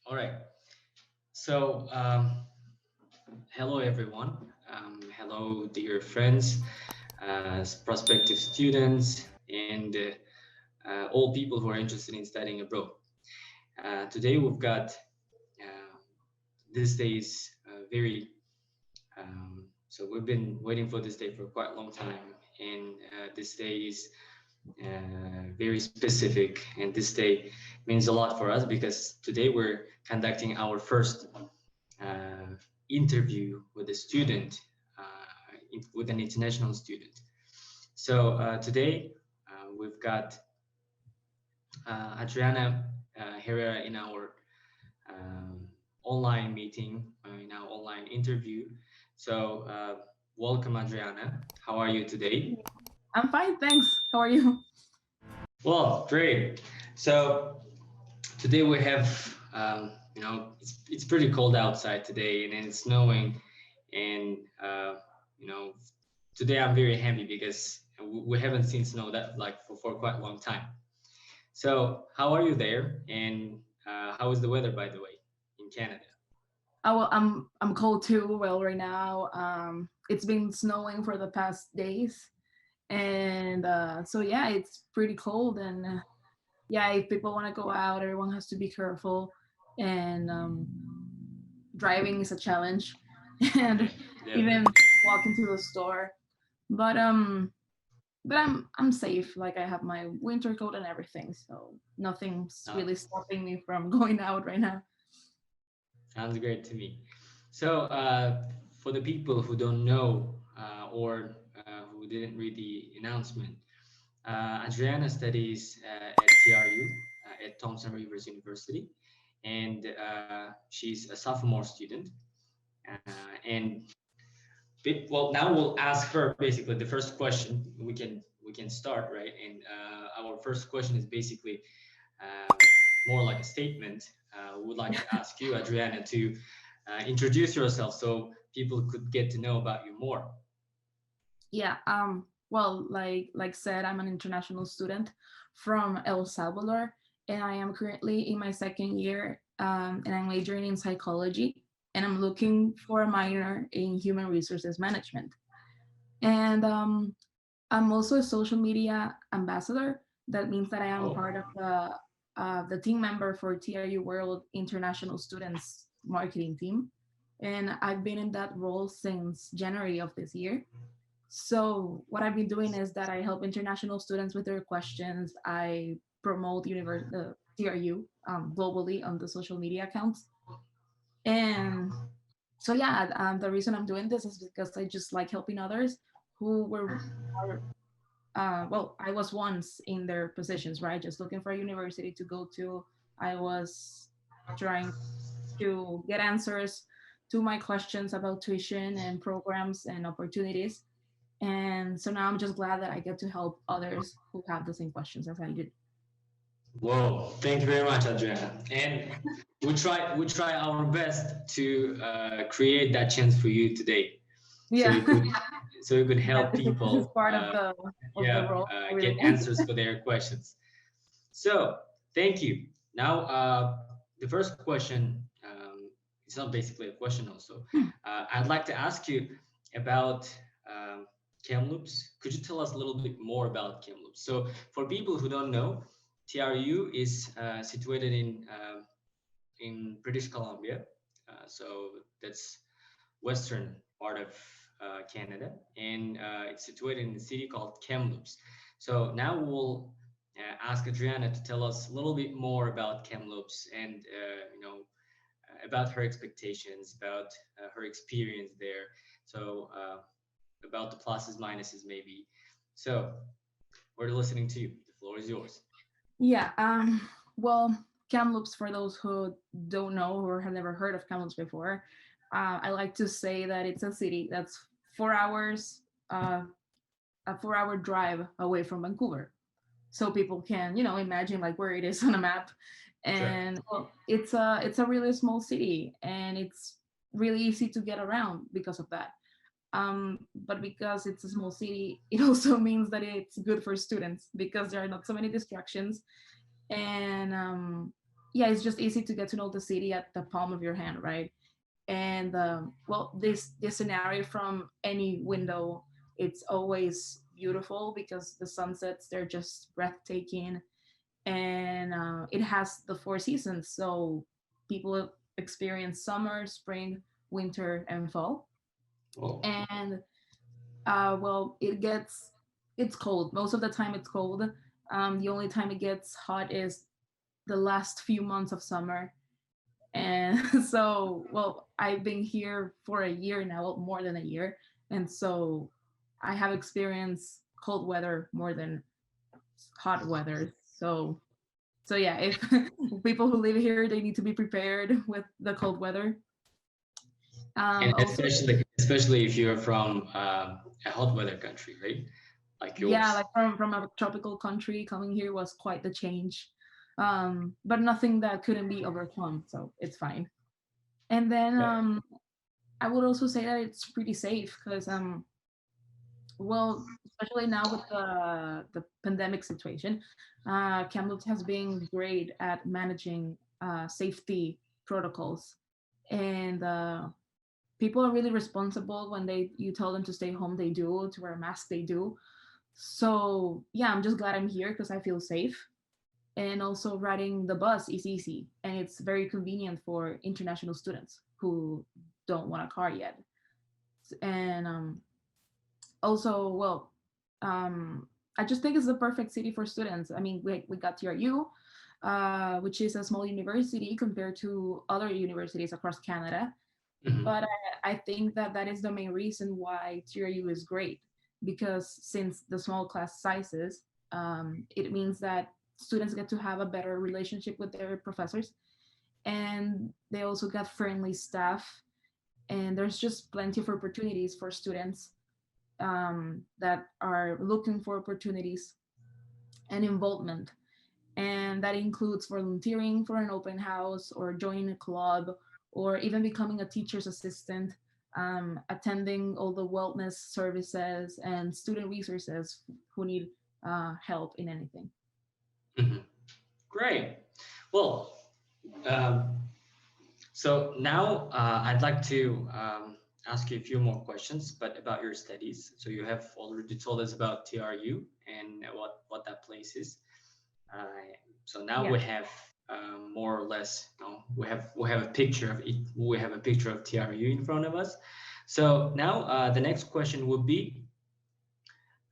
All right. So, hello everyone. Hello, dear friends, prospective students, and all people who are interested in studying abroad. Today we've got this day is very. So we've been waiting for this day for quite a long time, and this day is very specific, and this day means a lot for us because today we're conducting our first uh, interview with a student, with an international student. So today we've got Adriana Herrera in our um, online meeting, in our online interview. So welcome, Adriana. How are you today? I'm fine, thanks. How are you? Well, great. So today we have, it's pretty cold outside today, and it's snowing, and you know, today I'm very happy because we haven't seen snow that like for quite a long time. So how are you there, and how is the weather, by the way, in Canada? Oh, well, I'm cold too. Well, right now, it's been snowing for the past days, and so yeah, it's pretty cold. And yeah, if people want to go out, everyone has to be careful. And driving is a challenge, and even Definitely. walking to the store. But I'm safe. Like I have my winter coat and everything, so nothing's Uh, really stopping me from going out right now. Sounds great to me. So, for the people who don't know or who didn't read the announcement, Adriana studies at TRU, at Thompson Rivers University, and she's a sophomore student. And well, now we'll ask her basically the first question. We can start, right? And our first question is basically more like a statement. We would like to ask you, Adriana, to introduce yourself so people could get to know about you more. Yeah. Well, like said, I'm an international student from El Salvador, and I am currently in my second year, and I'm majoring in psychology, and I'm looking for a minor in human resources management. And I'm also a social media ambassador. That means that I am Oh, part of the team member for TRU World International Students Marketing Team, and I've been in that role since January of this year. So what I've been doing is that I help international students with their questions. I promote TRU globally on the social media accounts. And so yeah, the reason I'm doing this is because I just like helping others who are well, I was once in their positions, right? Just looking for a university to go to. I was trying to get answers to my questions about tuition and programs and opportunities. And so now I'm just glad that I get to help others who have the same questions as I did. whoa! Thank you very much, Adriana. And we try our best to create that chance for you today, so Yeah. you could so you could Yeah, help this is people, part of the role. I really get want. answers for their questions. So thank you. Now, the first question, it's not basically a question also. I'd like to ask you about Kamloops. Could you tell us a little bit more about Kamloops? So for people who don't know, TRU is situated in British Columbia. So that's western part of Canada, and it's situated in a city called Kamloops. So now we'll ask Adriana to tell us a little bit more about Kamloops and about her expectations, about her experience there. So about the pluses, minuses, maybe. So we're listening to you. The floor is yours. Yeah. Well, Kamloops, for those who don't know or have never heard of Kamloops before, I like to say that it's a city that's 4 hours, a 4 hour drive away from Vancouver. So people can, imagine like where it is on a map. Sure. And well, it's a really small city, and it's really easy to get around because of that. But because it's a small city, it also means that it's good for students because there are not so many distractions. And yeah, it's just easy to get to know the city at the palm of your hand, right? And well, this scenario from any window, it's always beautiful because the sunsets, they're just breathtaking. And it has the four seasons, so people experience summer, spring, winter, and fall. Oh, And well, it's cold most of the time. It's cold. The only time it gets hot is the last few months of summer. And so, well, I've been here for a year now, well, more than a year. And so I have experienced cold weather more than hot weather. So yeah, if people who live here, they need to be prepared with the cold weather. and Also, especially if you're from a hot weather country, right? Like yeah, yours. like from a tropical country, coming here was quite the change. But nothing that couldn't be overcome, so it's fine. And then Right. I would also say that it's pretty safe because well, especially now with the pandemic situation, Kamloops has been great at managing safety protocols, and people are really responsible when they you tell them to stay home. They do, to wear a mask. They do. So yeah, I'm just glad I'm here because I feel safe. And also riding the bus is easy and it's very convenient for international students who don't want a car yet. And also, well, I just think it's the perfect city for students. I mean, we got TRU, which is a small university compared to other universities across Canada. Mhm. But I think that that is the main reason why TRU is great, because since the small class sizes, it means that students get to have a better relationship with their professors, and they also get friendly staff, and there's just plenty of opportunities for students that are looking for opportunities and involvement. And that includes volunteering for an open house or joining a club or even becoming a teacher's assistant, attending all the wellness services and student resources who need help in anything. Mhm. Great. Well, um, so now I'd like to ask you a few more questions, but about your studies. So you have already told us about TRU and what that place is. Uh, so now Yeah. we have more or less, we have a picture of it. We have a picture of TRU in front of us. So now the next question would be,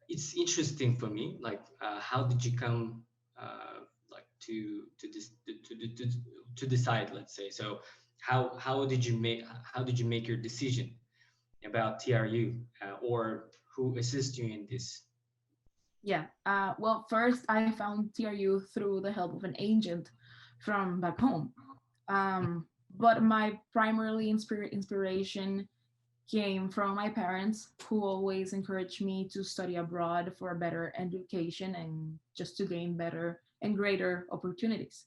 it's interesting for me, like how did you come like to this to decide, let's say. So how did you make your decision about TRU, or who assist you in this? Yeah. Well, first I found TRU through the help of an agent from back home. But my primarily inspiration came from my parents, who always encouraged me to study abroad for a better education and just to gain better and greater opportunities.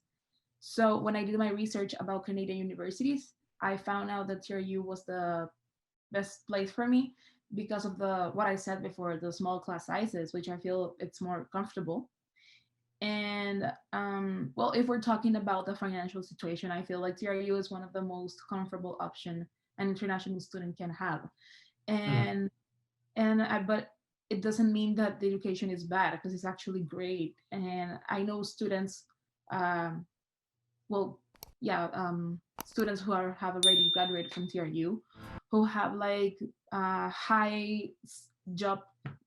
So when I did my research about Canadian universities, I found out that TRU was the best place for me because of the what I said before, the small class sizes, which I feel it's more comfortable. And well, if we're talking about the financial situation, I feel like TRU is one of the most comfortable option an international student can have. Mhm. And but it doesn't mean that the education is bad because it's actually great. And I know students, um, well, yeah, students who have already graduated from TRU, who have like high job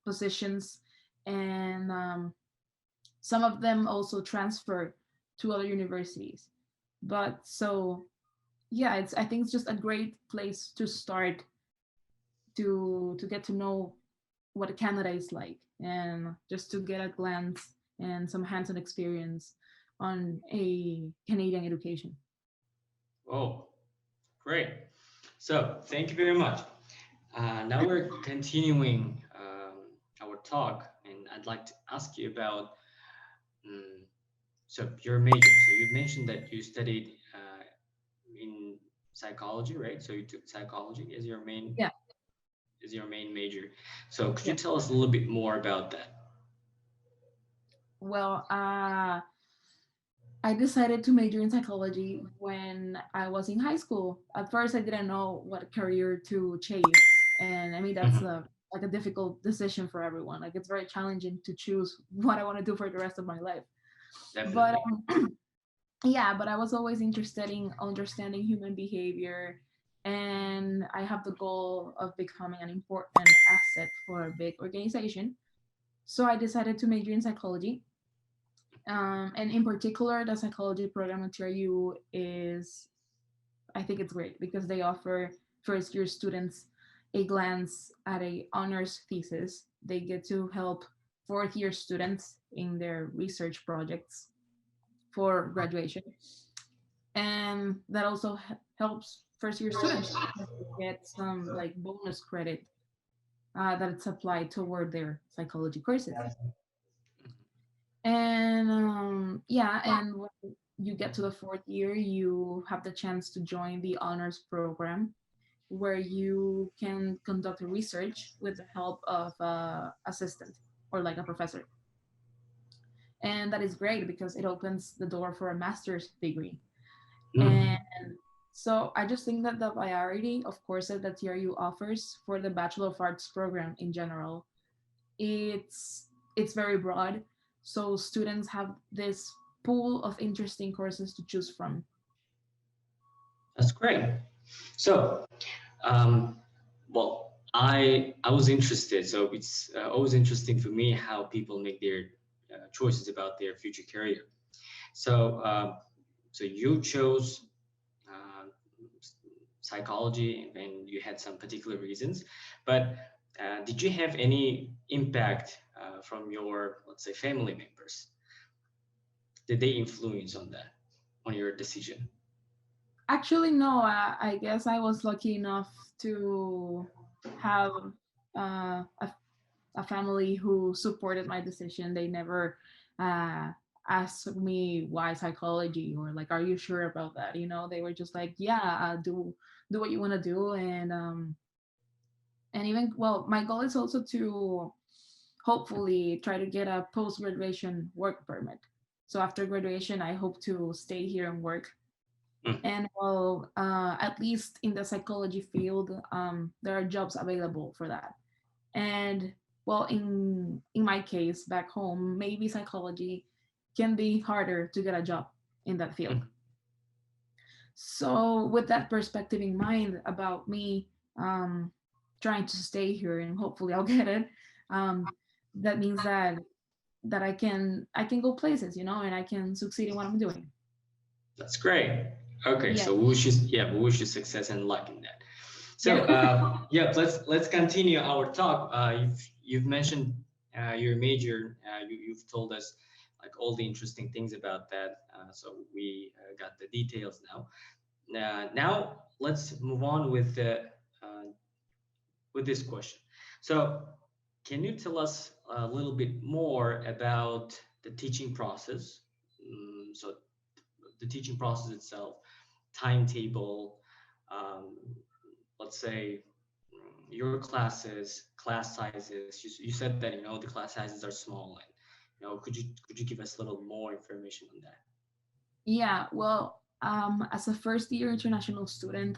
positions, and some of them also transfer to other universities. But so yeah, it's I think it's just a great place to start to get to know what Canada is like, and just to get a glance and some hands-on experience on a Canadian education. Oh, great. So thank you very much. Now we're continuing our talk, and I'd like to ask you about um, so your major. So you mentioned that you studied in psychology, right? So you took psychology as Yeah, your main major. So could you yeah. tell us a little bit more about that? Well, I decided to major in psychology when I was in high school. At first, I didn't know what career to chase, and I mean that's Mhm. like a difficult decision for everyone. Like it's very challenging to choose what I want to do for the rest of my life. But Definitely. yeah, but I was always interested in understanding human behavior, and I have the goal of becoming an important asset for a big organization. So I decided to major in psychology, and in particular, the psychology program at TRU is, I think it's great because they offer first year students a glance at a honors thesis. They get to help fourth year students in their research projects for graduation, and that also helps first year students because they get some like bonus credit that's applied toward their psychology courses. And yeah, and when you get to the fourth year, you have the chance to join the honors program where you can conduct research with the help of assistant or like a professor. And that is great because it opens the door for a master's degree. And Mm. so I just think that the variety of courses that TRU offers for the Bachelor of Arts program in general, it's very broad. So students have this pool of interesting courses to choose from. That's great. So, um, well, I was interested. So it's always interesting for me how people make their choices about their future career. So, so you chose uh, psychology, and you had some particular reasons. But did you have any impact from your, let's say, family members? Did they influence on that, on your decision? Actually, no, I guess I was lucky enough to have a family who supported my decision. They never uh, asked me why psychology or like, are you sure about that? You know, they were just like, yeah, do what you want to do, and even well, my goal is also to hopefully try to get a post graduation work permit. So after graduation, I hope to stay here and work. Mm. And well, at least in the psychology field, there are jobs available for that. And well, in my case back home, maybe psychology can be harder to get a job in that field. Mm. So with that perspective in mind about me um, trying to stay here and hopefully I'll get it, um, that means that I can go places, you know, and I can succeed in what I'm doing. That's great. Okay, Yeah, so we wish you, yeah, we wish you success and luck in that. So yeah. yeah, let's continue our talk. You've mentioned your major. You've told us like all the interesting things about that. So we got the details now. Now let's move on with this question. So can you tell us a little bit more about the teaching process? So the teaching process itself, timetable, um, let's say your classes, class sizes. You said that the class sizes are small, and could you give us a little more information on that? Yeah, well, as a first year international student,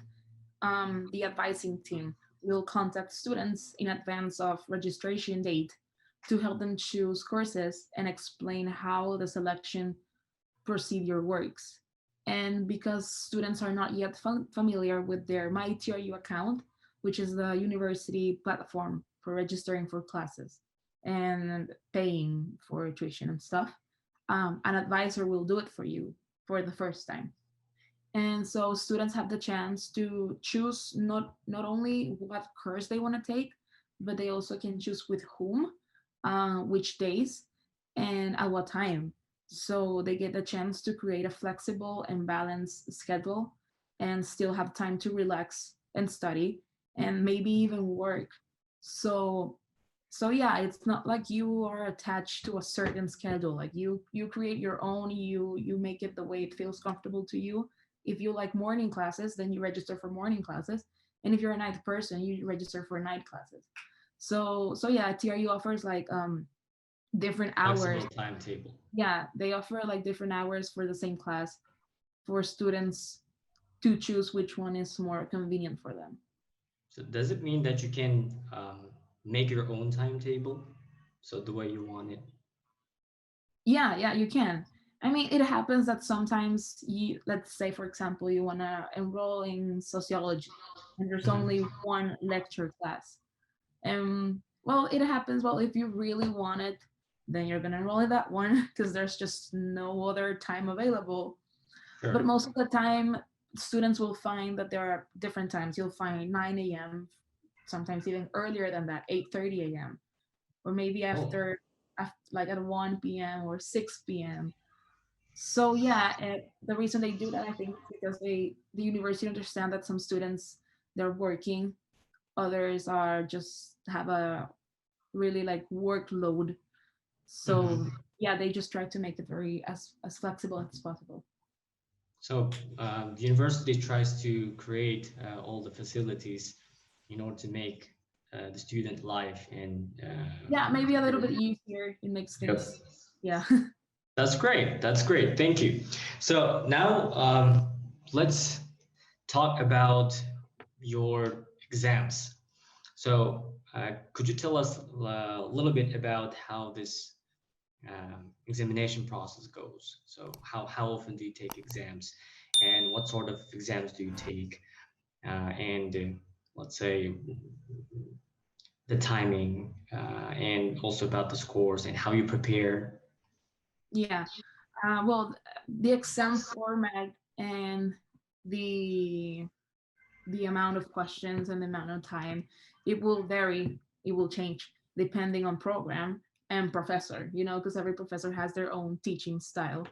the advising team will contact students in advance of registration date to help them choose courses and explain how the selection procedure works. And because students are not yet familiar with their MyTRU account, which is the university platform for registering for classes and paying for tuition and stuff, an advisor will do it for you for the first time. And so students have the chance to choose not only what course they want to take, but they also can choose with whom, which days, and at what time. So they get the chance to create a flexible and balanced schedule and still have time to relax and study and maybe even work. So yeah, it's not like you are attached to a certain schedule. Like you create your own, you make it the way it feels comfortable to you. If you like morning classes, then you register for morning classes, and if you're a night person, you register for night classes. So yeah, TRU offers like different hours. Flexible timetable. Yeah, they offer like different hours for the same class for students to choose which one is more convenient for them. So does it mean that you can make your own timetable? So the way you want it? Yeah, you can. I mean, it happens that sometimes you, let's say, for example, you want to enroll in sociology and there's Mhm. only one lecture class. Well, it happens. Well, if you really want it, then you're going to enroll in that one because there's just no other time available. But Sure. most of the time, students will find that there are different times. You'll find 9 a.m., sometimes even earlier than that, 8:30 a.m., or maybe Oh, after like at 1 p.m. or 6 p.m. So yeah, the reason they do that, I think, is because the university understand that some students they're working, others are just have a really like workload. mhm. So yeah, they just try to make it very as flexible as possible. So the university tries to create all the facilities in order to make the student life and Yeah, maybe a little bit easier. It makes yep. things, yeah. That's great. That's great. Thank you. So now let's talk about your exams. So could you tell us a little bit about how this examination process goes? So how often do you take exams, and what sort of exams do you take? And let's say the timing, and also about the scores and how you prepare. Yeah. Well, the exam format and the the amount of questions and the amount of time, it will vary. It will change depending on program and professor. You know, because every professor has their own teaching style.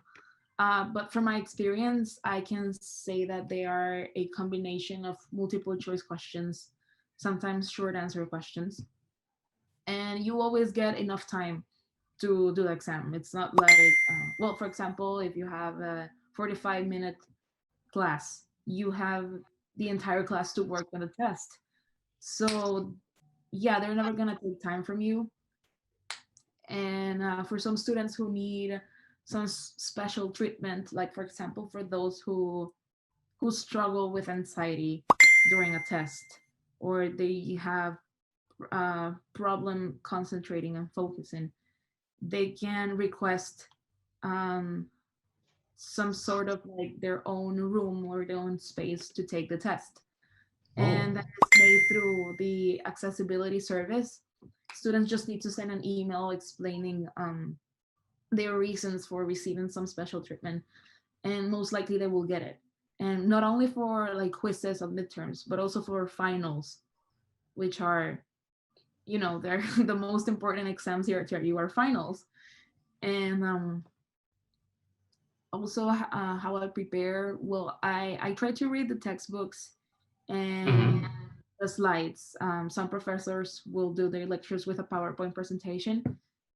But from my experience, I can say that they are a combination of multiple choice questions, sometimes short answer questions, and you always get enough time to do the exam. It's not like, well, for example, if you have a 45-minute class, you have the entire class to work on the test. So, yeah, they're never going to take time from you. And for some students who need some special treatment, like, for example, for those who struggle with anxiety during a test, or they have problem concentrating and focusing, they can request um, some sort of like their own room or their own space to take the test. And Oh, that is made through the accessibility service. Students just need to send an email explaining their reasons for receiving some special treatment, and most likely they will get it. And not only for like quizzes or midterms, but also for finals, which are, you know, they're the most important exams here at TRU are finals. And also how I prepare, well, I try to read the textbooks and mhm. the slides. Some professors will do their lectures with a PowerPoint presentation.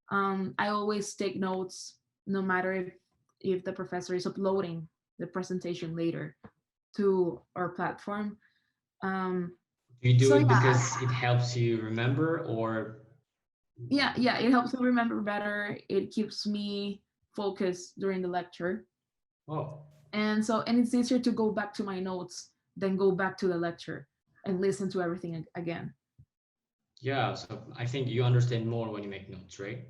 I always take notes, no matter if the professor is uploading the presentation later to our platform. um, Do you do so it yeah, because it helps you remember, or yeah, it helps me remember better. It keeps me focused during the lecture. oh, And it's easier to go back to my notes than go back to the lecture and listen to everything again. yeah. So I think you understand more when you make notes, right?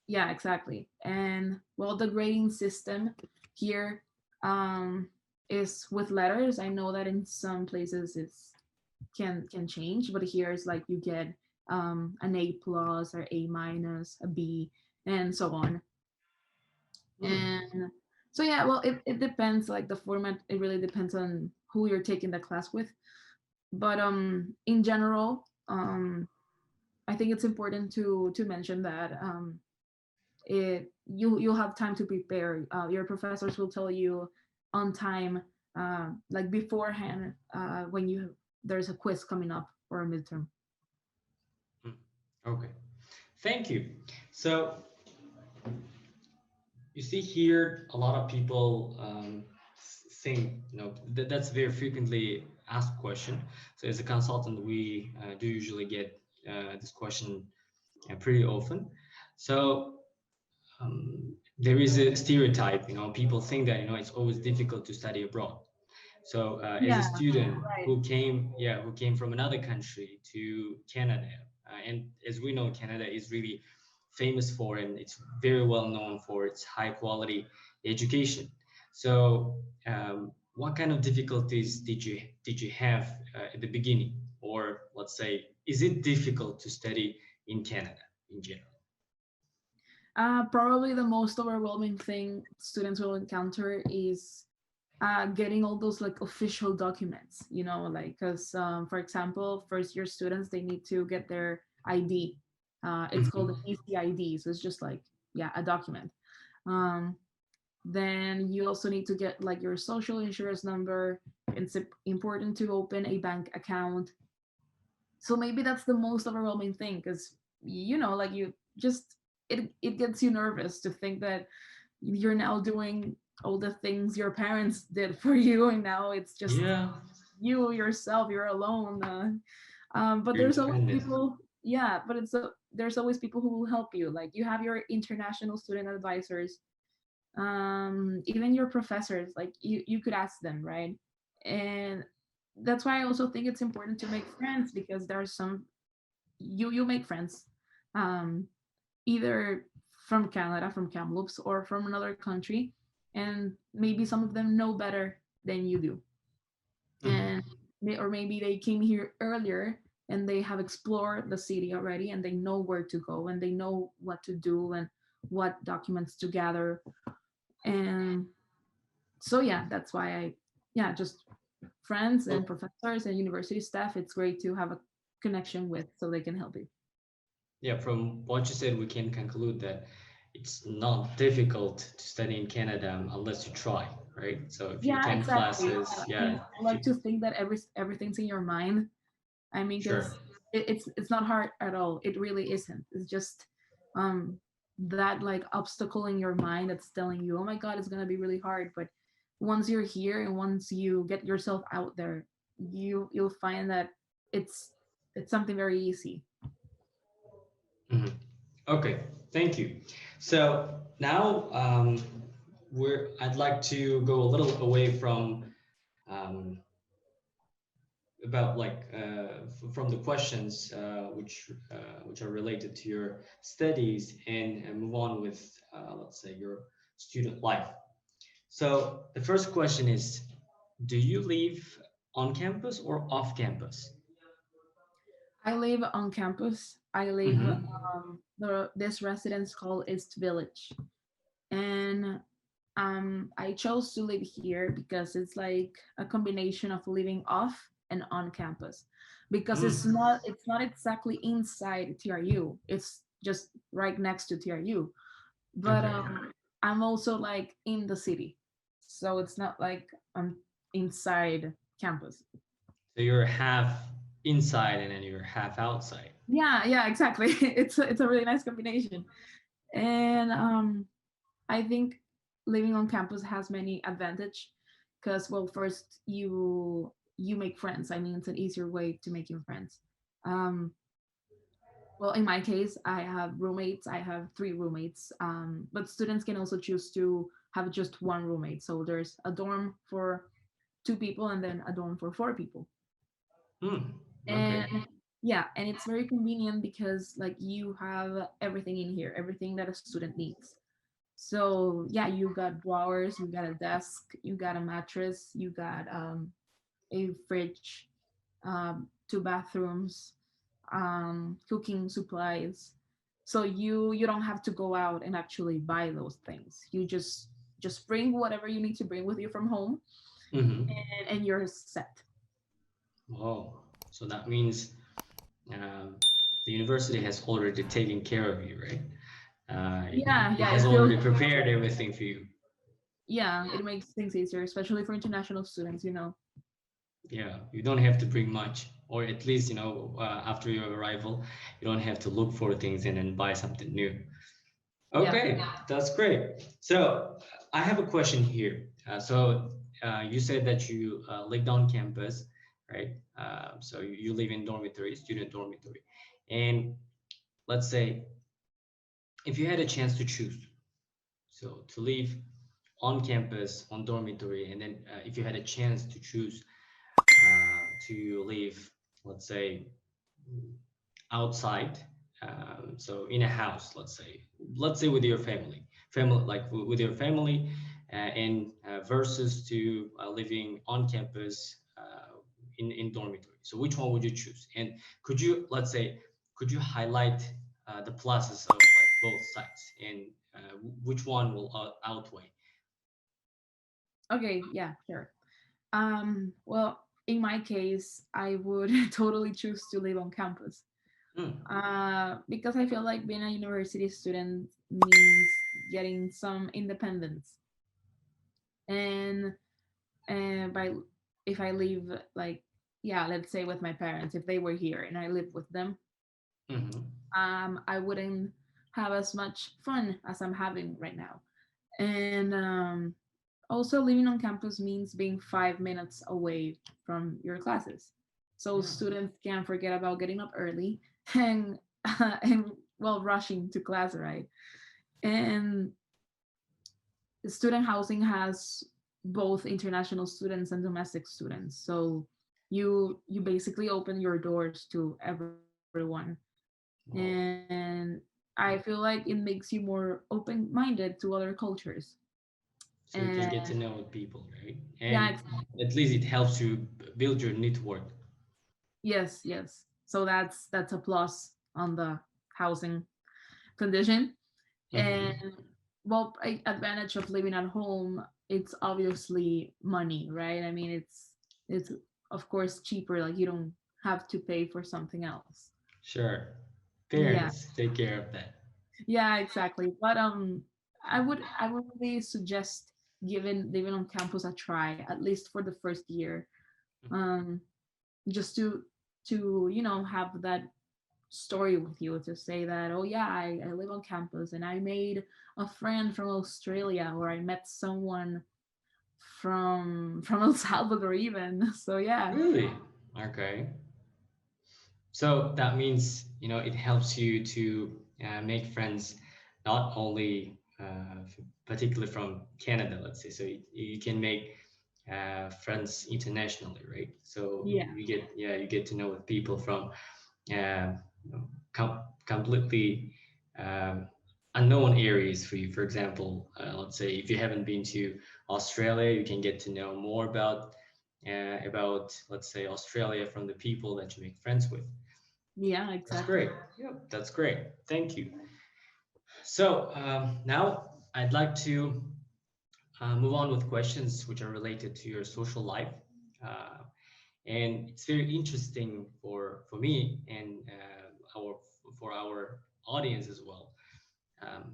Yeah, exactly. And well, the grading system here is with letters. I know that in some places it's can change, but here it's like you get an A plus or A minus, a B, and so on. Hmm. And so yeah, well, it depends. Like the format, it really depends on who you're taking the class with. But in general, I think it's important to mention that you'll have time to prepare. Your professors will tell you on time, like beforehand, when there's a quiz coming up or a midterm. Hmm. Okay. Thank you. So you see here a lot of people think, that's a very frequently asked question. So as a consultant, we do usually get this question pretty often. So there is a stereotype, people think that, it's always difficult to study abroad. So as a Yeah, student right. who came from another country to Canada, and as we know, Canada is really famous for, and it's very well known for its high quality education. So what kind of difficulties did you have at the beginning, or let's say, is it difficult to study in Canada in general? Probably the most overwhelming thing students will encounter is getting all those like official documents, like because for example, first year students, they need to get their ID. It's called Mhm. an ECID, so it's just like, yeah, a document. Um, then you also need to get like your social insurance number. It's important to open a bank account. So maybe that's the most overwhelming thing, because like you just, it gets you nervous to think that you're now doing all the things your parents did for you, and now it's just Yeah, you yourself, you're alone. But you're there's always independent. people, yeah, but there's always people who will help you. Like you have your international student advisors, even your professors, like you could ask them, right? And that's why I also think it's important to make friends, because there are some, you make friends, um, either from Canada, from Kamloops, or from another country, and maybe some of them know better than you do, and Mhm. or maybe they came here earlier and they have explored the city already, and they know where to go, and they know what to do and what documents to gather. And so yeah, that's why yeah, just friends and professors and university staff, it's great to have a connection with, so they can help you. Yeah, from what you said, we can conclude that it's not difficult to study in Canada unless you try, right? So if you Yeah, attend exactly. classes, And yeah, I like to think that everything's in your mind. I mean, sure. because it's not hard at all. It really isn't. It's just um that like obstacle in your mind that's telling you, oh my god, it's gonna be really hard. But once you're here and once you get yourself out there, you'll find that it's it's something very easy. Mhm. Okay, thank you. So now I'd like to go a little away from um, about like from the questions which are related to your studies, and move on with let's say your student life. So the first question is, do you live on campus or off campus? I live on campus. I live Mm-hmm. this residence called East Village, and I chose to live here because it's like a combination of living off and on campus, because Mm. it's not exactly inside TRU. It's just right next to TRU, but Okay. I'm also like in the city, so it's not like I'm inside campus. So you're half inside and then you're half outside. Yeah, yeah, exactly. It's a really nice combination, and I think living on campus has many advantage, because well, first you make friends. I mean, it's an easier way to making friends. Um, well, in my case, I have roommates. I have three roommates, but students can also choose to have just one roommate. So there's a dorm for two people and then a dorm for four people. Hmm. And Okay. yeah, and it's very convenient because like you have everything in here, everything that a student needs. So yeah, you got drawers, you got a desk, you got a mattress, you got a fridge, two bathrooms, cooking supplies. So you don't have to go out and actually buy those things. You just bring whatever you need to bring with you from home, Mm-hmm. and you're set. Oh, so that means um, the university has already taken care of you, right? Yeah, It yeah, has it feels already prepared everything for you. yeah, it makes things easier, especially for international students. Yeah, you don't have to bring much, or at least, after your arrival, you don't have to look for things and then buy something new. Yeah. Okay, that's great. So I have a question here. You said that you lived on campus, right? So you live in dormitory, student dormitory. And let's say if you had a chance to choose, So to live on campus, on dormitory, and then if you had a chance to choose to live, let's say, outside, so in a house, let's say with your family, like with your family, and versus to living on campus in dormitory. So which one would you choose? And could you, let's say, could you highlight the pluses of like both sides, and which one will outweigh? Okay, yeah, sure. Well, in my case, I would totally choose to live on campus. Hmm. Because I feel like being a university student means getting some independence. And by if I live like, yeah, let's say with my parents, if they were here and I live with them, Mm-hmm. I wouldn't have as much fun as I'm having right now. And also, living on campus means being 5 minutes away from your classes, so Yeah. students can forget about getting up early and and well, rushing to class, right? And student housing has both international students and domestic students, so you basically open your doors to everyone. Well, And I feel like it makes you more open-minded to other cultures. so you can And get to know people, right? yeah, And at least it helps you build your network. yes, yes. So that's a plus on the housing condition. And Mm-hmm. well, advantage of living at home, it's obviously money, right? I mean, it's of course cheaper. Like you don't have to pay for something else. Sure. Yeah, Parents take care of that. yeah, exactly. But I would really suggest giving living on campus a try, at least for the first year. Um, just to have that story with you, to say that, oh yeah, I live on campus and I made a friend from Australia, or I met someone from El Salvador even. So yeah. Really? Okay. So that means, it helps you to make friends, not only particularly from Canada, let's say. So you can make friends internationally, right? So Yeah. you get to know people from uh, completely um, unknown areas for you. For example, let's say if you haven't been to Australia, you can get to know more about, let's say, Australia from the people that you make friends with. Yeah, That's exactly. great. Yeah, that's great. Thank you. So now I'd like to move on with questions which are related to your social life. Uh, and it's very interesting for me and our for our audience as well,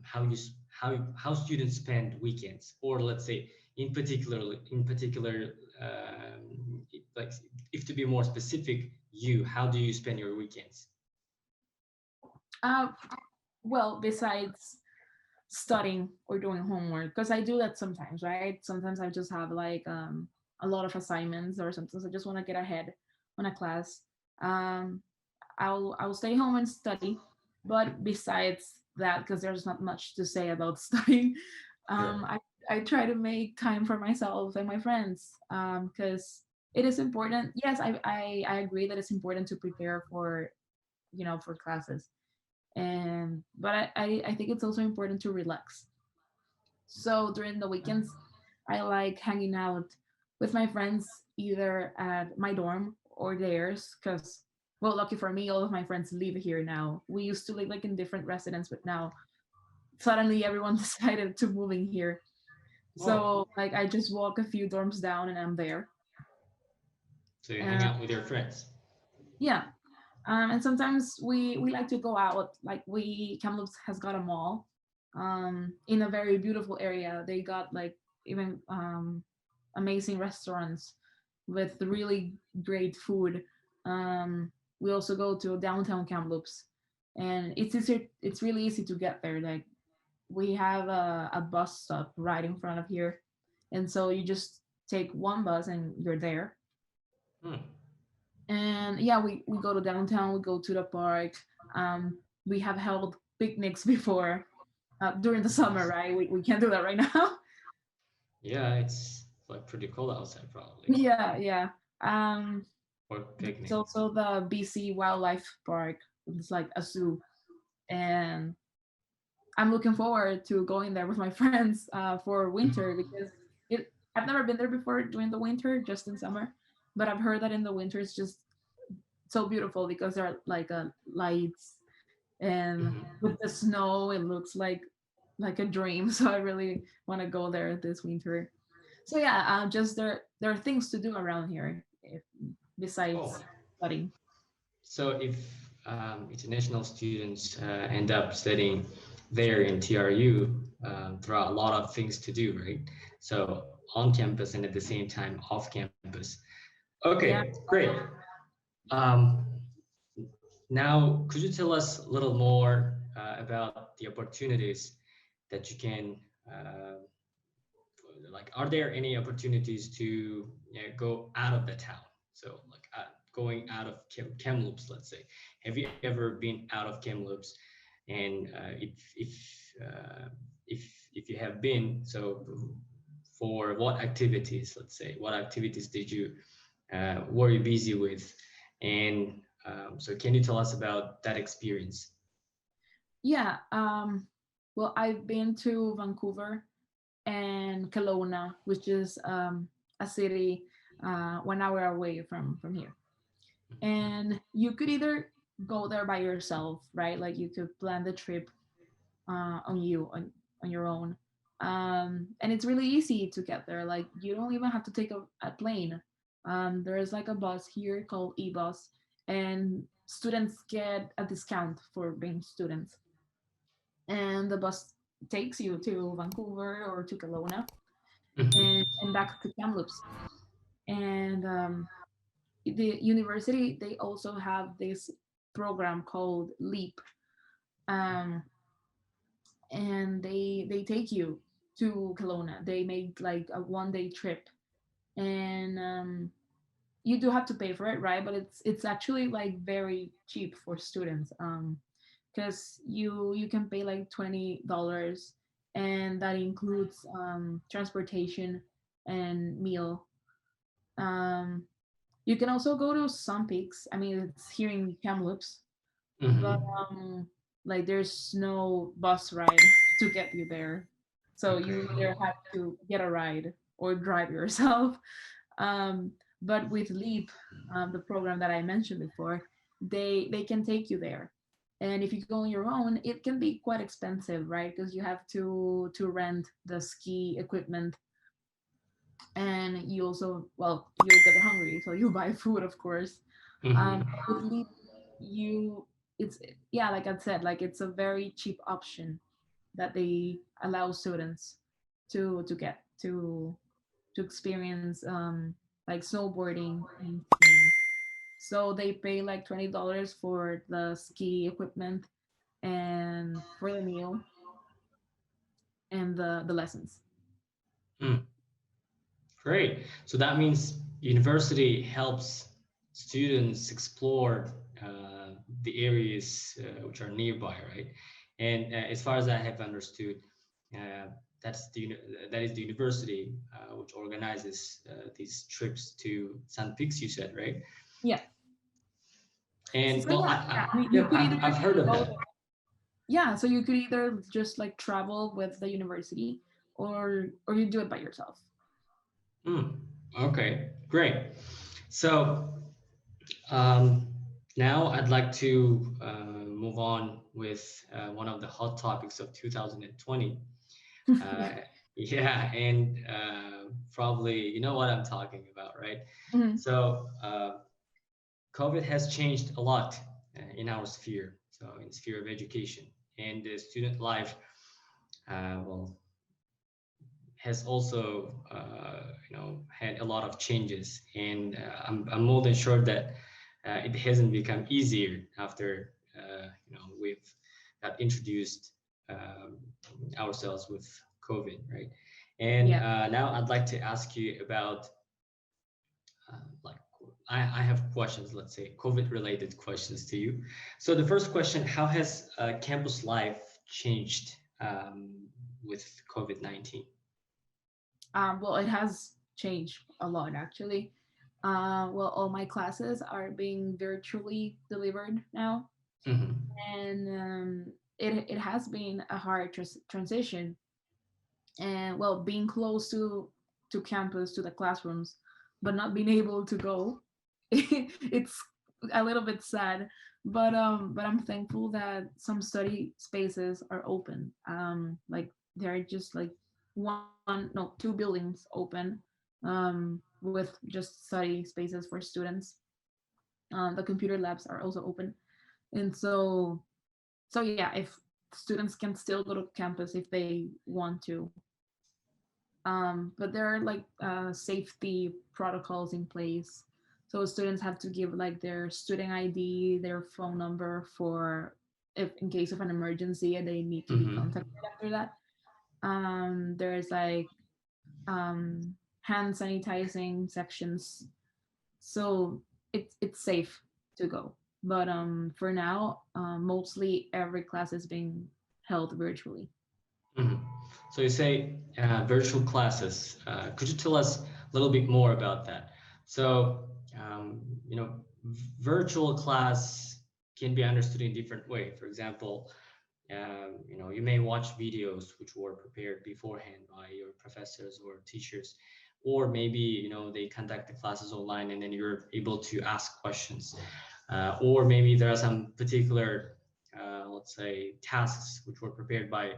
how how students spend weekends, or let's say in particular, like, if to be more specific, how do you spend your weekends? uh well, besides studying or doing homework, because I do that sometimes, right? Sometimes I just have like a lot of assignments, or sometimes I just want to get ahead on a class. um I'll stay home and study. But besides that, because there's not much to say about studying, Sure. I try to make time for myself and my friends, because it is important. Yes, I agree that it's important to prepare for for classes, and but I think it's also important to relax. So during the weekends, I like hanging out with my friends, either at my dorm or theirs, because, well, lucky for me, all of my friends live here now. We used to live like in different residents, but now suddenly everyone decided to move in here. Oh, So like I just walk a few dorms down and I'm there. so you hang Uh, out with your friends. yeah. And sometimes we like to go out. Like we Kamloops has got a mall, in a very beautiful area. They got like even amazing restaurants with really great food. We also go to downtown Kamloops, and it's really easy to get there. Like we have a bus stop right in front of here, and so you just take one bus and you're there. Hmm. And yeah, we go to downtown, we go to the park. We have held picnics before. during the summer, right? We can't do that right now. Yeah, it's like pretty cold outside probably. Yeah. Or There's picnic. also the BC Wildlife Park. It's like a zoo, and I'm looking forward to going there with my friends for winter because I've never been there before during the winter, just in summer. But I've heard that in the winter it's just so beautiful because there are like lights, and Mhm. with the snow, it looks like a dream. So I really want to go there this winter. So yeah, just there are things to do around here besides Cool. studying. So if international students end up studying there in TRU, there are a lot of things to do, right? So on campus and at the same time off campus. Yeah. Okay, great. Um, Now, could you tell us a little more about the opportunities that you can like? Are there any opportunities to go out of the town? So, like going out of Kamloops, let's say. Have you ever been out of Kamloops? And if you have been, so for what activities? Let's say, what activities did you were you busy with? And so can you tell us about that experience? Yeah. Well, I've been to Vancouver and Kelowna, which is a city 1 hour away from here. And you could either go there by yourself, right? Like you could plan the trip on your own, and it's really easy to get there. Like you don't even have to take a plane. There is like a bus here called e-bus, and students get a discount for being students, and the bus takes you to Vancouver or to Kelowna and back to Kamloops. And the university, they also have this program called LEAP, um, and they take you to Kelowna. They make like a 1 day trip, and you do have to pay for it, right? But it's actually like very cheap for students, because you can pay like $20, and that includes transportation and meal. Um, you can also go to some peaks. I mean, it's here in Kamloops, but Hmm. like there's no bus ride to get you there, so Okay. you either have to get a ride or drive yourself. um, but with Leap, the program that I mentioned before, they can take you there. And if you go on your own, it can be quite expensive, right? Because you have to rent the ski equipment, and you also, well, you'll get hungry, so you buy food, of course. Hmm. With Leap, you it's yeah, like I said, like it's a very cheap option that they allow students to get to experience like snowboarding and skiing. So they pay like $20 for the ski equipment and for the meal and the lessons. Mm, great. So that means university helps students explore the areas which are nearby, right? And as far as I have understood, uh, that is the university which organizes these trips to Sun Peaks. You said, right? Yeah. And So well, yeah, I mean, you yeah, could either I've heard of go that. yeah, so you could either just like travel with the university, or you do it by yourself. Mm, okay, great. So um, now I'd like to move on with one of the hot topics of 2020. Uh, yeah, and probably you know what I'm talking about, right? Mhm. So COVID has changed a lot in our sphere, so in sphere of education and student life. Well, has also had a lot of changes, and I'm more than sure that it hasn't become easier after we've got introduced um, ourselves with COVID, right? And Yeah. now I'd like to ask you about like I have questions, let's say COVID related questions to you. So the first question: how has campus life changed with COVID-19? Well, it has changed a lot actually. Well, all my classes are being virtually delivered now, Hmm. and it has been a hard transition. And well, being close to campus, to the classrooms, but not being able to go, it's a little bit sad. But I'm thankful that some study spaces are open. Like there are just like no, two buildings open, with just study spaces for students. The computer labs are also open, and so yeah, if students can still go to campus if they want to. But there are like safety protocols in place. So students have to give like their student ID, their phone number for if in case of an emergency and they need to be Hmm. contacted after that. There's like hand sanitizing sections, so it's safe to go. But for now, mostly every class is being held virtually. Hmm. So you say virtual classes. Could you tell us a little bit more about that? So, you know, virtual class can be understood in different way. For example, you know, you may watch videos which were prepared beforehand by your professors or teachers, or maybe, you know, they conduct the classes online and then you're able to ask questions. Or maybe there are some particular, let's say, tasks which were prepared by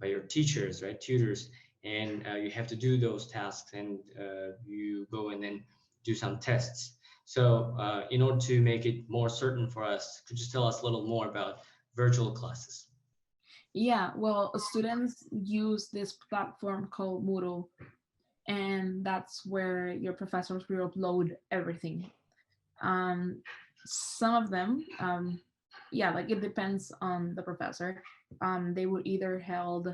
your teachers, right, tutors, and you have to do those tasks, and you go and then do some tests. So, in order to make it more certain for us, could you tell us a little more about virtual classes? Yeah, well, students use this platform called Moodle, and that's where your professors will upload everything. Um, some of them, yeah, like it depends on the professor. They would either held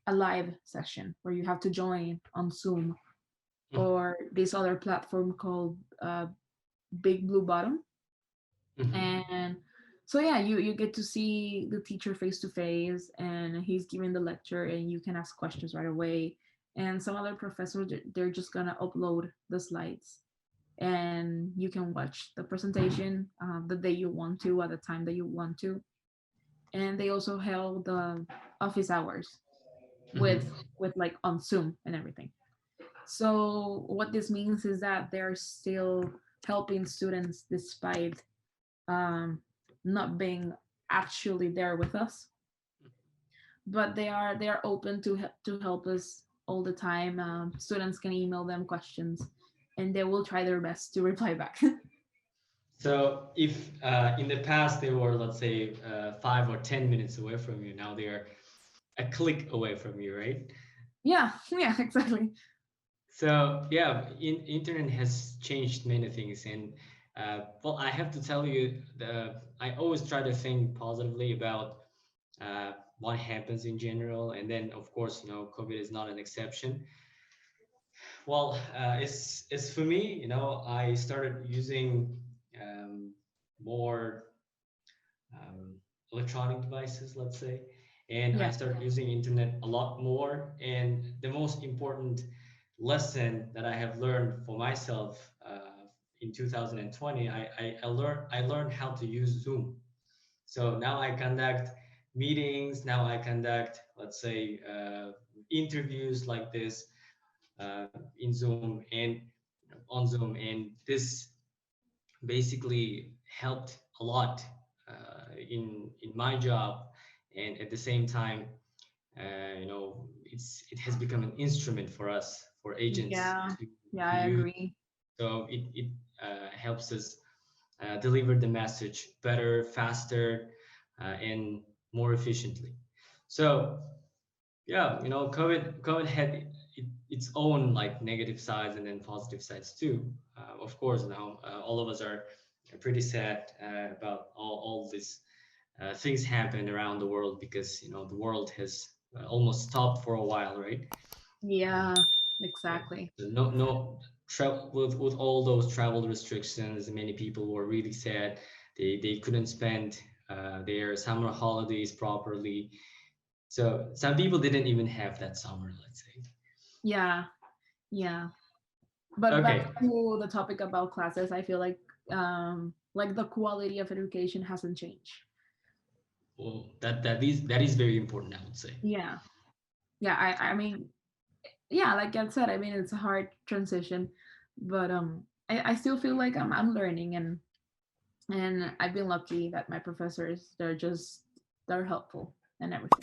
a live session where you have to join on Zoom, or this other platform called Big Blue Bottom. Mm-hmm. And so yeah, you get to see the teacher face to face, and he's giving the lecture and you can ask questions right away. And some other professors, they're just gonna upload the slides, and you can watch the presentation the day you want to, at the time that you want to. And they also held office hours with Mm-hmm. like on Zoom and everything. So what this means is that they're still helping students despite um, not being actually there with us, but they are open to help us all the time. Students can email them questions, and they will try their best to reply back. So if in the past they were, let's say, 5 or 10 minutes away from you, now they are a click away from you, right? Yeah, yeah, exactly. So yeah, internet has changed many things, and well, I have to tell you, I always try to think positively about what happens in general, and then of course, you know, COVID is not an exception. Well, it's for me, you know, I started using more um, electronic devices, let's say, and I Yeah, started using internet a lot more. And the most important lesson that I have learned for myself in 2020, I learned how to use Zoom. So now I conduct meetings. Now I conduct, let's say, interviews like this in Zoom and on Zoom, and this basically helped a lot in my job. And at the same time, you know, it has become an instrument for us, for agents yeah, yeah, to I use. agree. So it helps us deliver the message better, faster, and more efficiently. So yeah, you know, COVID had its own like negative sides and then positive sides too. Of course, now all of us are pretty sad about all these things happened around the world, because you know the world has almost stopped for a while, right? Yeah, Yeah. exactly. So no travel with all those travel restrictions. Many people were really sad. They couldn't spend their summer holidays properly. So some people didn't even have that summer, let's say. Yeah, yeah. But back Okay. to the topic about classes, I feel like the quality of education hasn't changed. Well, that is very important, I would say. Yeah, yeah. I mean, yeah, like I said, I mean it's a hard transition, but I still feel like I'm learning, and I've been lucky that my professors they're helpful and everything.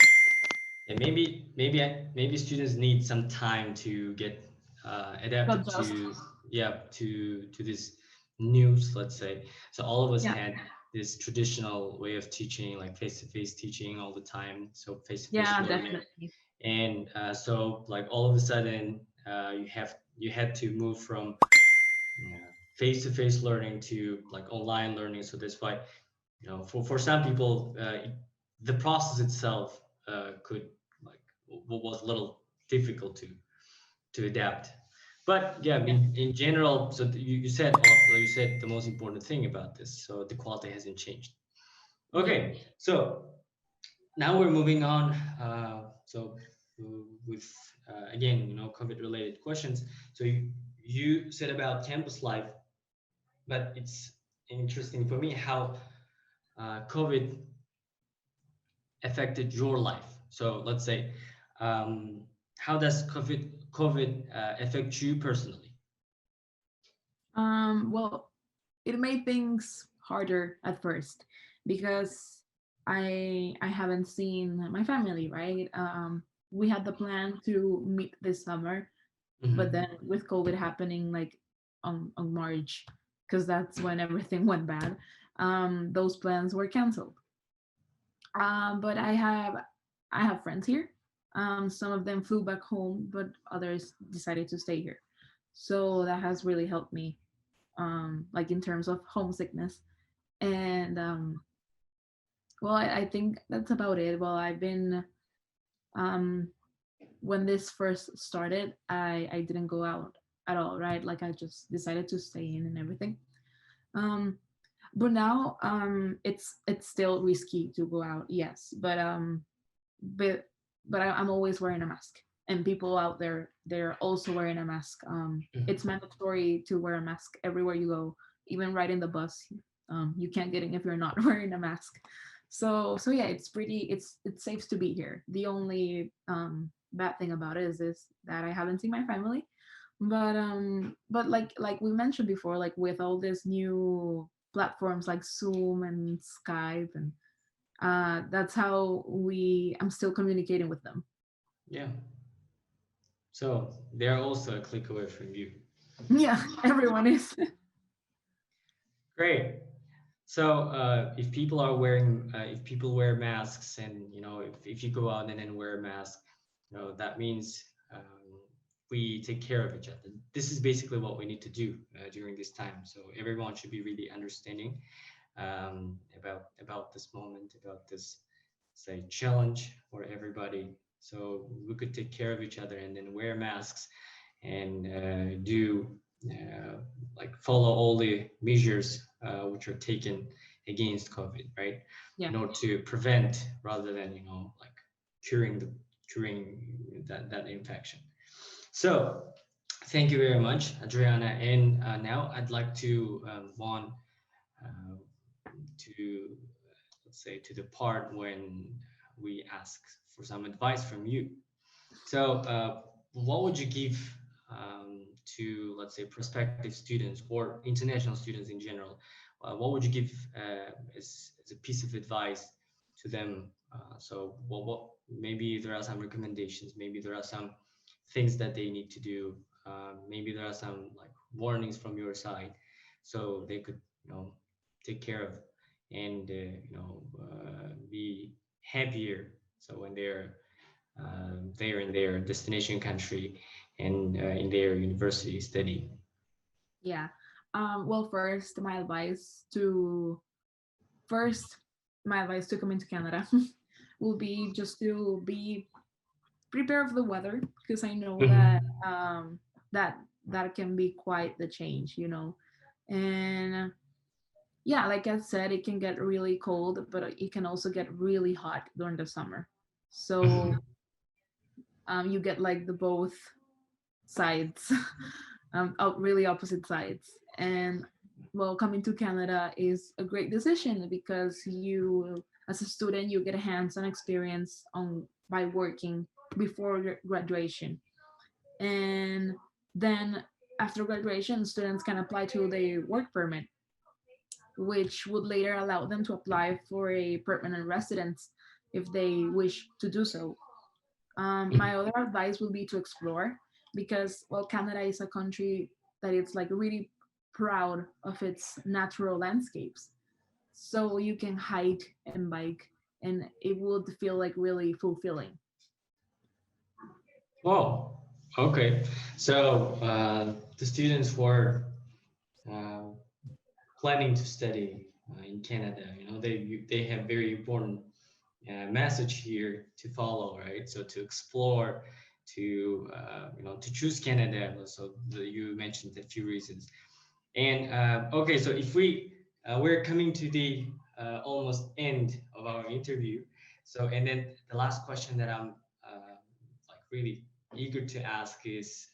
And maybe students need some time to get adapted Not just to, yeah, to this news, let's say. So all of us yeah, had this traditional way of teaching, like face-to-face teaching all the time, so face-to-face yeah, learning. definitely. And so like all of a sudden you had to move from face-to-face learning to like online learning. So that's why, for some people, the process itself could like was a little difficult to adapt. But yeah, Yeah. in general, so you said the most important thing about this. So the quality hasn't changed. Yeah. Okay, so now we're moving on. So with again, COVID related questions. So you said about campus life, but it's interesting for me how COVID affected your life. So let's say, um, how does COVID affect you personally? Well, it made things harder at first because I haven't seen my family, right? We had the plan to meet this summer, but Hmm. then with COVID happening like on March, because that's when everything went bad, those plans were canceled. But I have friends here. Some of them flew back home, but others decided to stay here. So that has really helped me, like in terms of homesickness. And well, I think that's about it. Well, I've been um, when this first started, I didn't go out at all, right? Like I just decided to stay in and everything. Um, but now it's still risky to go out, yes, but I'm always wearing a mask, and people out there they're also wearing a mask. It's mandatory to wear a mask everywhere you go, even riding the bus. You can't get in if you're not wearing a mask. So yeah, it's safe to be here. The only bad thing about it is that I haven't seen my family, but like we mentioned before, like with all these new platforms like Zoom and Skype, and that's how I'm still communicating with them. Yeah. So they're also a click away from you. Yeah, everyone is. Great. So if people wear masks, and if you go out and then wear a mask, that means we take care of each other. This is basically what we need to do during this time. So everyone should be really understanding about this moment, about this, say, challenge for everybody. So we could take care of each other and then wear masks and do uh, like follow all the measures which are taken against COVID, right? Yeah. In order to prevent rather than like curing that infection. So thank you very much, Adriana. And now I'd like to move on uh, to, let's say, to the part when we ask for some advice from you. So, what would you give to, let's say, prospective students or international students in general? What would you give as a piece of advice to them? So, what maybe there are some recommendations, maybe there are some things that they need to do, maybe there are some like warnings from your side, so they could, take care of and be happier. So when they're in their destination country and in their university study. Yeah. Well, first my advice to come into Canada will be just to be prepared for the weather, because I know that Mhm. that can be quite the change. And yeah, like I said, it can get really cold, but it can also get really hot during the summer. So you get like the both sides, really opposite sides. And well, coming to Canada is a great decision because you, as a student, you get a hands-on experience on by working before graduation. And then after graduation, students can apply to the work permit, which would later allow them to apply for a permanent residence if they wish to do so. My other advice would be to explore because, well, Canada is a country that it's like really proud of its natural landscapes. So you can hike and bike, and it would feel like really fulfilling. Oh, okay. So the students were uh, planning to study in Canada. You know, they have very important message here to follow, right? So to explore, to to choose Canada. So you mentioned a few reasons. And okay, so if we're coming to the almost end of our interview. So and then the last question that I'm like really eager to ask is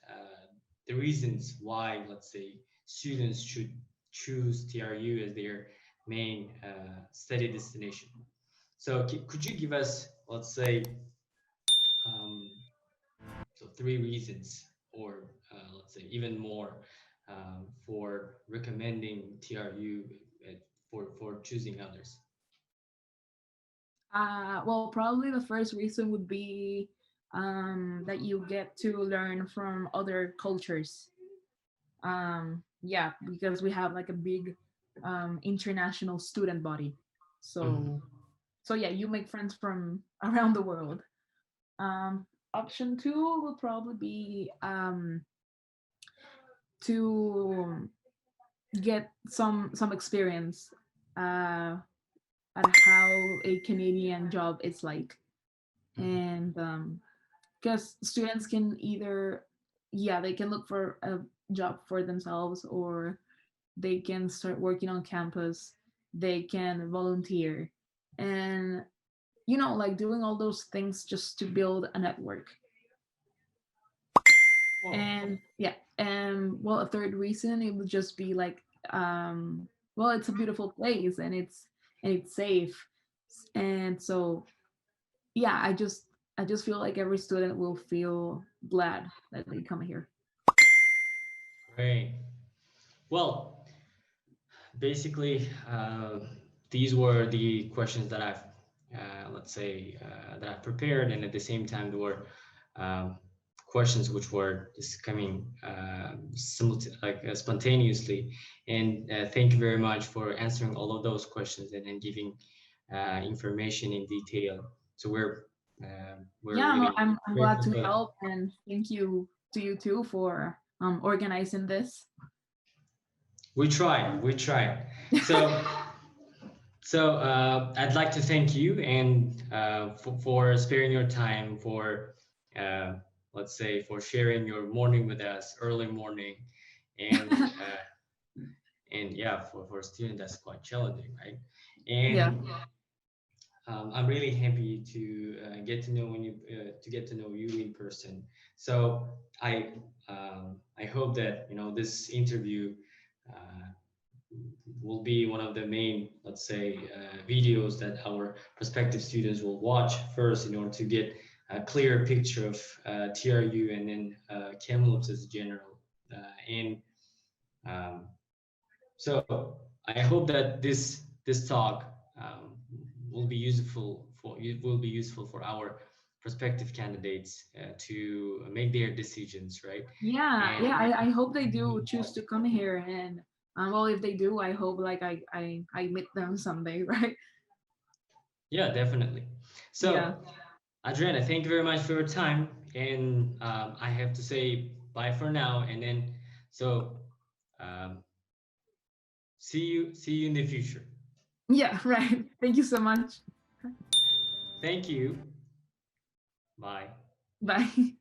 the reasons why, let's say, students should choose TRU as their main study destination. So could you give us, let's say, um, so 3 reasons, or let's say even more, for recommending TRU for choosing others? Well, probably the first reason would be that you get to learn from other cultures. Yeah, because we have like a big international student body. So, so yeah, you make friends from around the world. Option two will probably be to get some experience at how a Canadian job is like, and because students can either, yeah, they can look for a job for themselves, or they can start working on campus, they can volunteer, and like doing all those things just to build a network. Well, And yeah, and well, a third reason it would just be like, well, it's a beautiful place, and it's safe. And so yeah, I just feel like every student will feel glad that they come here. great. Well, basically, these were the questions that I've, let's say, that I've prepared, and at the same time, there were um, questions which were just coming spontaneously. And thank you very much for answering all of those questions and then giving information in detail. So we're Yeah, no, really I'm glad grateful to for that. help, and thank you to you too for organizing this. We try. So I'd like to thank you and for sparing your time for uh, let's say for sharing your morning with us, early morning, and and yeah, for a student that's quite challenging, right? Yeah. And I'm really happy to get to know you in person. So I hope that this interview uh, will be one of the main, let's say, videos that our prospective students will watch first in order to get a clearer picture of TRU and then Kamloops as a general. And um, so I hope that this talk will be useful for our prospective candidates to make their decisions, right? Yeah, And yeah. I hope they do choose to come here, and well, if they do, I hope like I meet them someday, right? yeah, definitely. Yeah. So Adriana, thank you very much for your time. And I have to say bye for now. And then, so um, see you in the future. Yeah, right. Thank you so much. Thank you. Bye. Bye.